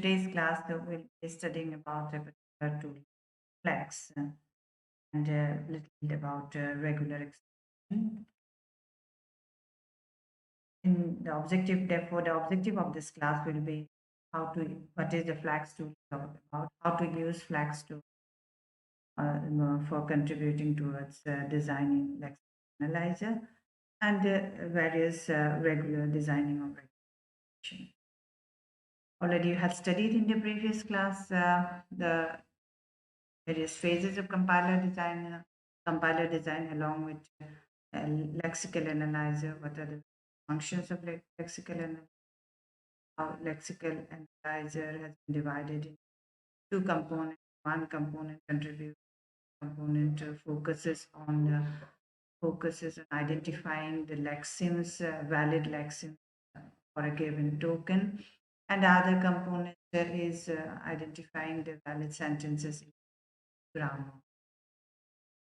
today's class, we'll be studying about a particular tool, flex, and a little bit about regular expression. In the objective, therefore, the objective of this class will be what is the flex tool about, how to use flex tool for contributing towards designing lexical analyzer and various regular designing of regulation. Already you have studied in the previous class the various phases of compiler design along with lexical analyzer, what are the functions of lexical analyzer, how lexical analyzer has been divided into two components. One component contributes, component focuses on identifying the lexemes, valid lexemes for a given token, and the other component is identifying the valid sentences in grammar.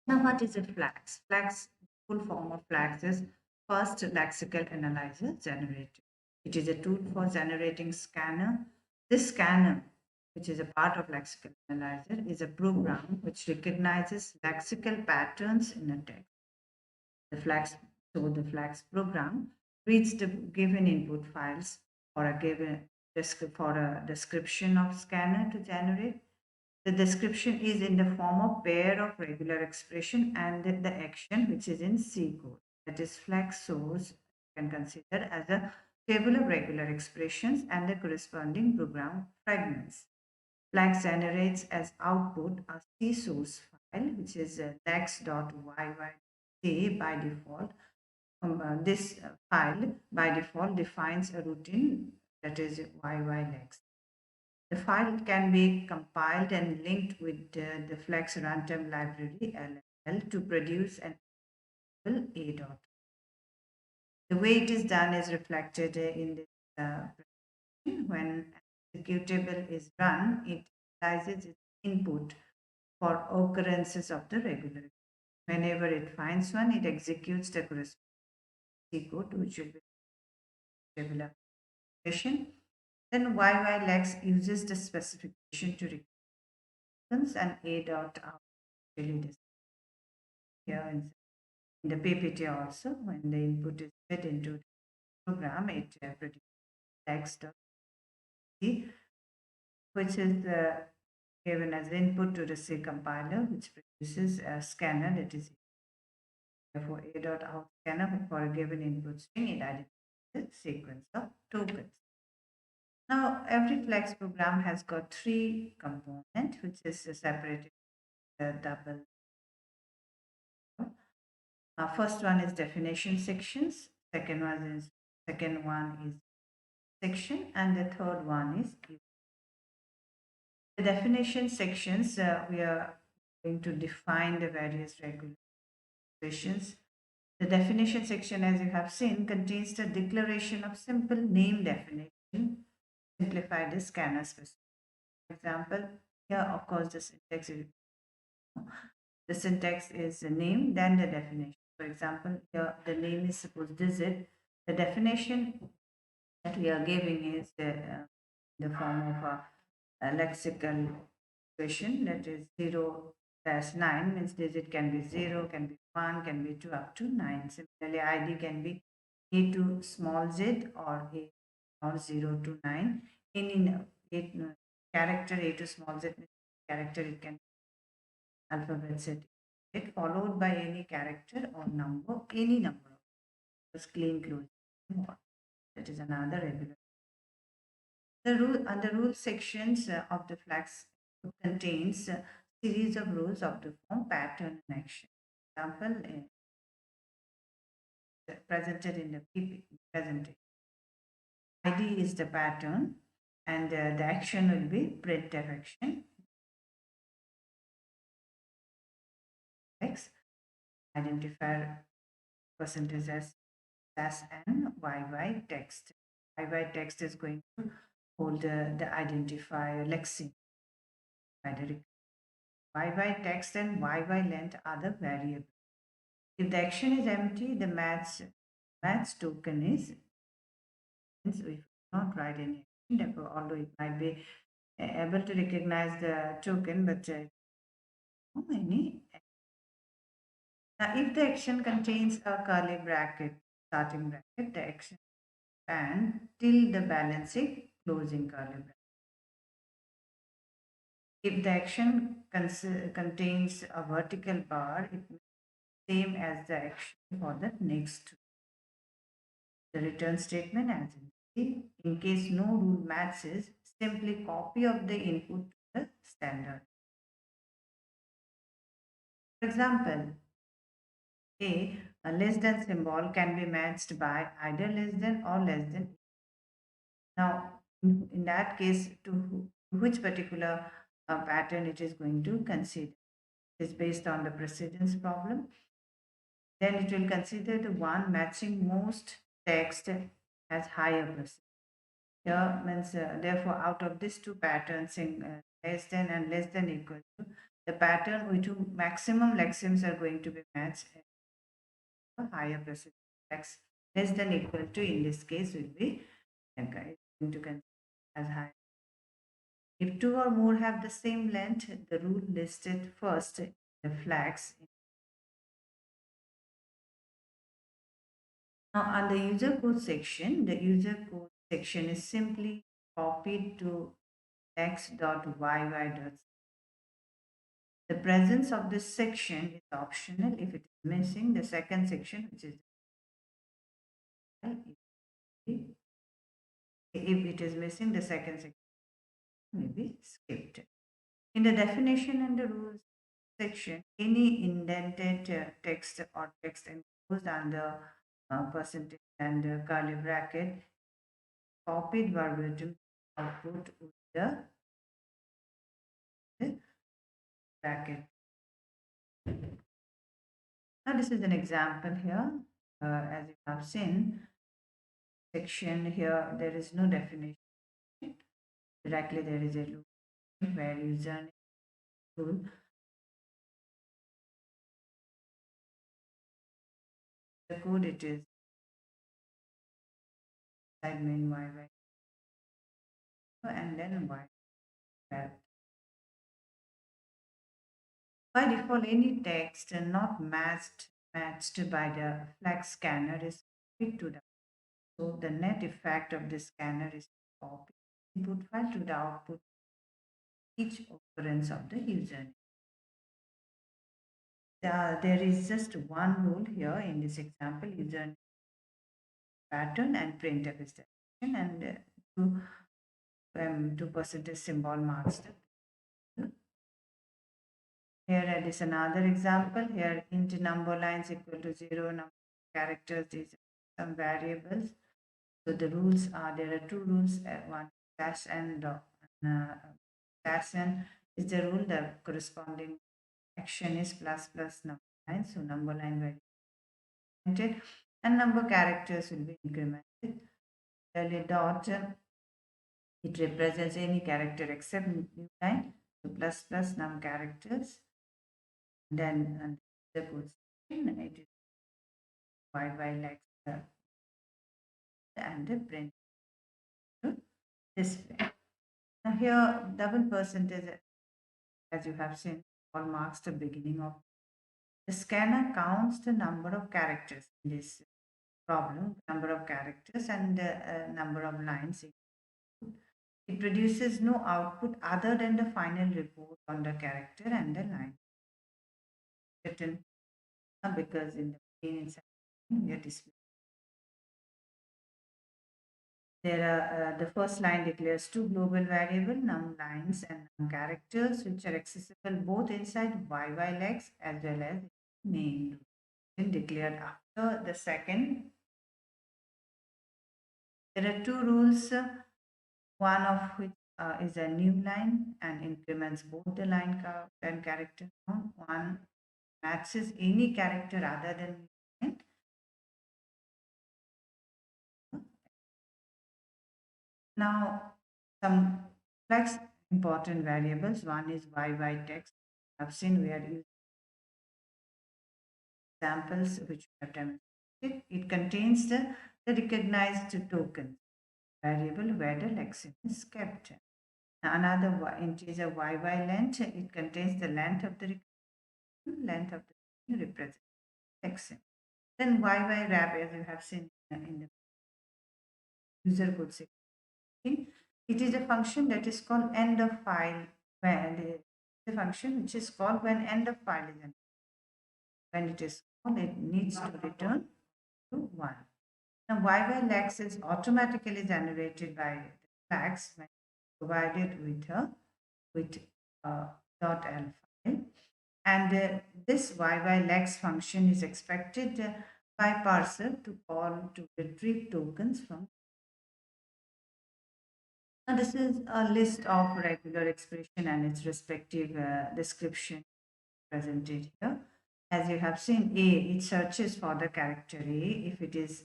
Now, what is a flags? Flags, full form of flags is first lexical analyzer generator. It is a tool for generating scanner. This scanner, which is a part of lexical analyzer, is a program which recognizes lexical patterns in a text. The flags program reads the given input files for a description of scanner to generate. The description is in the form of pair of regular expression and the action which is in C code. That is flag source you can consider as a table of regular expressions and the corresponding program fragments. Flag generates as output a C source file which is lex.yyc by default. This file by default defines a routine that is yylex. The file can be compiled and linked with the Flex runtime library LLL to produce an A dot. The way it is done is reflected in this when an executable is run, it analyzes its input for occurrences of the regular. Whenever it finds one, it executes the corresponding C code, which will be regular expression. Then yylex uses the specification to return and A dot out here in the PPT also. When the input is fed into the program, it produces text.c, which is given as input to the C compiler, which produces a scanner that is therefore A dot out scanner for a given input string. It identifies the sequence of tokens. Now, every flex program has got three components, which is separated double. First one is definition sections. Second one is section, and the third one is the definition sections. We are going to define the various regular expressions. The definition section, as you have seen, contains the declaration of simple name definition, simplified as scanner specific. For example, here, of course, the syntax is the name, then the definition. For example, here the name is suppose digit. The definition that we are giving is the form of a lexical expression, that is 0-9 means digit can be 0, can be 1, can be 2 up to 9. Similarly, ID can be A to small z or A or 0 to 9. Character A to small z character, it can be alphabet set it followed by any character or number, any number. Just clean closure. That is another regular. The rule sections of the flags contains a series of rules of the form pattern and action. Example presented in the PPT presentation. ID is the pattern, and the action will be printf action. X identifier percentage as n yy text. Yy text is going to hold the identifier lexeme. Yy text and yy length are the variables. If the action is empty, the match token is, since we not write any action, therefore, although it might be able to recognize the token, but how many? Now, if the action contains a curly bracket, starting bracket, the action span till the balancing closing curly bracket. If the action contains a vertical bar, it means same as the action for the next. The return statement as in C. In case no rule matches, simply copy of the input to the standard. For example, a less than symbol can be matched by either less than or less than. Now, in that case, to which particular pattern it is going to consider is based on the precedence problem. Then it will consider the one matching most text as higher precedence. Here means therefore out of these two patterns in less than and less than equal to, the pattern with maximum lexemes are going to be matched at a higher precedence. Less than equal to in this case will be going to consider as high. If two or more have the same length, the rule listed first the flags. Now, on the user code section, the user code section is simply copied to x.yy. The presence of this section is optional if it is missing the second section, which is if it is missing the second section, may be skipped. In the definition and the rules section, any indented text or text enclosed under percentage and curly bracket copied verbatim output with the bracket. Now this is an example here. As you have seen, section here there is no definition. Directly there is a loop where user rule the code it is side main y and then y. By default, any text not matched by the flag scanner is copied to the. So the net effect of the scanner is copy input file to the output each occurrence of the user. There is just one rule here in this example: user pattern and printf is the action, and two percentage symbol marks the. Here it is another example. Here int number lines equal to 0, number characters is some variables. So the rules are there are two rules. One dash and dash n is the rule. The corresponding action is plus plus number line. So number line will be incremented and number characters will be incremented. Early dot it represents any character except new line. So plus plus num characters. Then and the code it is yy like and the print display. Now here double percentage as you have seen all marks the beginning of the scanner counts the number of characters in this problem, number of characters and the number of lines. It produces no output other than the final report on the character and the line written because in the main inside your display. There are the first line declares two global variable num lines and num characters which are accessible both inside yy-lex as well as main. Then declared after the second. There are two rules, one of which is a new line and increments both the line and character count. One matches any character other than line. Now, some flex important variables. One is YY text. I've seen we are using examples which we have demonstrated. It contains the recognized token variable where the lexeme is kept. Another integer yy length, it contains the length of the length of the string represents text. Then yy wrap, as you have seen in the user code section, it is a function that is called end of file. When the function which is called when end of file is ended. When it is called, it needs to return to 1. Now, YY is automatically generated by the flags when provided with .l file, and this YY function is expected by parser to call to retrieve tokens from. Now, this is a list of regular expression and its respective description presented here. As you have seen, A, it searches for the character A. If it is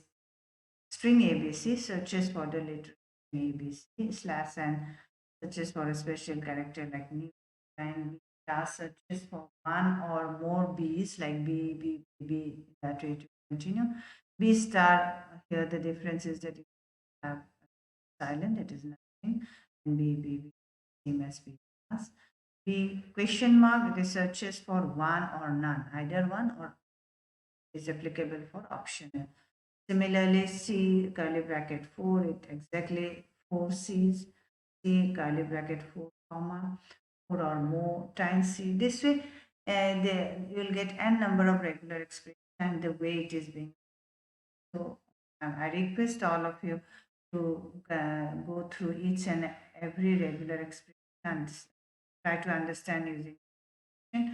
string ABC, searches for the letter ABC, slash n searches for a special character like new, and B class searches for one or more B's like B, B, B, B, that way to continue. B star, here the difference is that you have silent, it is nothing, and B, B, B, same as B class. B question mark, it searches for one or none, either one or is applicable for optional. Similarly, C curly bracket 4, it exactly 4 C's, C curly bracket 4 comma 4 or more times C. This way, you will get n number of regular expressions and the way it is being. So I request all of you to go through each and every regular expression and try to understand using it.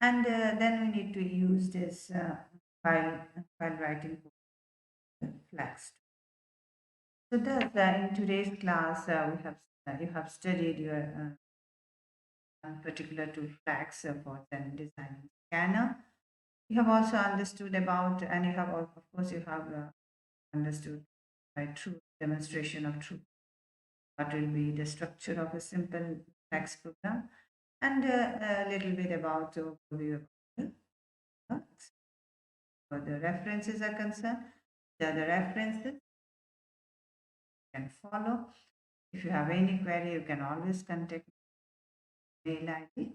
And then we need to use this while writing flags. So thus, in today's class, we have you have studied your particular two flags for then designing scanner. You have also understood about, and you have of course you have understood by truth demonstration of truth. What will be the structure of a simple flags program, and a little bit about overview of the flags. For the references are concerned, the other references you can follow. If you have any query, you can always contact mail ID